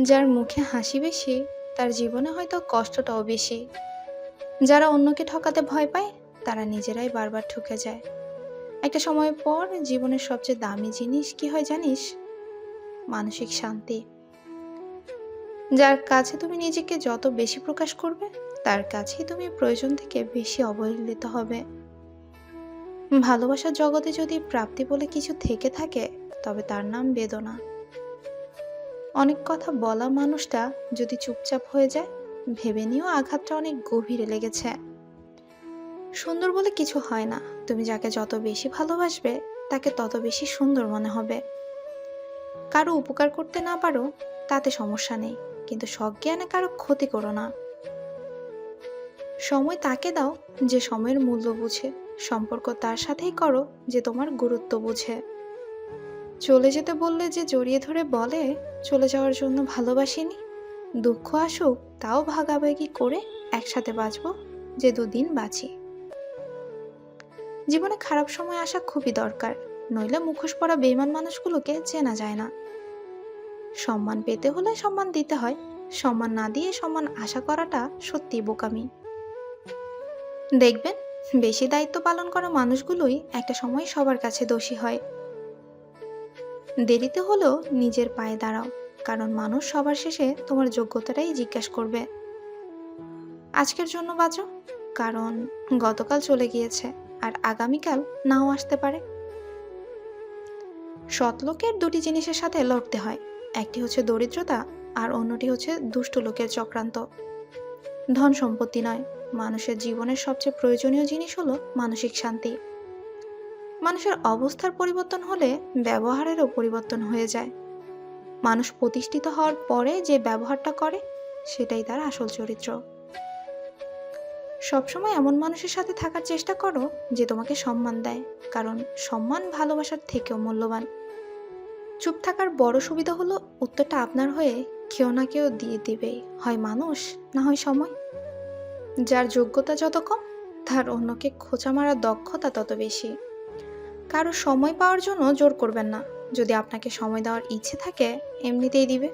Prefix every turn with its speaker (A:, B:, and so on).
A: যার মুখে হাসি বেশি, তার জীবনে হয়তো কষ্টটাও বেশি। যারা অন্যকে ঠকাতে ভয় পায়, তারা নিজেরাই বারবার ঠকে যায়। একটা সময় পর জীবনের সবচেয়ে দামি জিনিস কি হয় জানিস? মানসিক শান্তি। যার কাছে তুমি নিজেকে যত বেশি প্রকাশ করবে, তার কাছেই তুমি প্রয়োজন থেকে বেশি অবহেলিত হবে। ভালোবাসার জগতে যদি প্রাপ্তি বলে কিছু থেকে থাকে, তবে তার নাম বেদনা। অনেক কথা বলা মানুষটা যদি চুপচাপ হয়ে যায়, ভেবে নিও আঘাতটা অনেক গভীরে লেগেছে। সুন্দর বলে কিছু হয় না। তুমি যাকে যত বেশি ভালোবাসবে, তাকে তত বেশি সুন্দর মনে হবে। কারো উপকার করতে না পারো, তাতে সমস্যা নেই, কিন্তু সজ্ঞানে কারো ক্ষতি করো না। সময় তাকে দাও যে সময়ের মূল্য বুঝে। সম্পর্ক তার সাথেই করো যে তোমার গুরুত্ব বুঝে। চলে যেতে বললে যে জড়িয়ে ধরে বলে, চলে যাওয়ার জন্য ভালোবাসিনি। দুঃখ আসুক তাও ভাগাভাগি করে একসাথে বাঁচবো, যে দুদিন বাঁচি। জীবনে খারাপ সময় আসা খুবই দরকার, নইলে মুখোশ পরা বেইমান মানুষগুলোকে চেনা যায় না। সম্মান পেতে হলে সম্মান দিতে হয়, সম্মান না দিয়ে সম্মান আশা করাটা সত্যি বোকামি। দেখবেন, বেশি দায়িত্ব পালন করা মানুষগুলোই একটা সময় সবার কাছে দোষী হয়। দেরিতে হলেও নিজের পায়ে দাঁড়াও, কারণ মানুষ সবার শেষে তোমার যোগ্যতাটাই জিজ্ঞাসা করবে। আজকের জন্য বাঁচো, কারণ গতকাল চলে গিয়েছে আর আগামীকাল নাও আসতে পারে। সৎ লোকের দুটি জিনিসের সাথে লড়তে হয়, একটি হচ্ছে দরিদ্রতা, আর অন্যটি হচ্ছে দুষ্ট লোকের চক্রান্ত। ধন সম্পত্তি নয়, মানুষের জীবনের সবচেয়ে প্রয়োজনীয় জিনিস হলো মানসিক শান্তি। মানুষের অবস্থার পরিবর্তন হলে ব্যবহারেরও পরিবর্তন হয়ে যায়। মানুষ প্রতিষ্ঠিত হওয়ার পরে যে ব্যবহারটা করে, সেটাই তার আসল চরিত্র। সবসময় এমন মানুষের সাথে থাকার চেষ্টা করো যে তোমাকে সম্মান দেয়, কারণ সম্মান ভালোবাসার থেকেও মূল্যবান। চুপ থাকার বড় সুবিধা হলো উত্তরটা আপনার হয়ে কেউ না কেউ দিয়ে দিবেই, হয় মানুষ না হয় সময়। যার যোগ্যতা যত কম, তার অন্যকে খোঁচা মারার দক্ষতা তত বেশি। কারো সময় পাওয়ার জন্য জোর করবেন না, যদি আপনাকে সময় দেওয়ার ইচ্ছে থাকে এমনিতেই দিবে।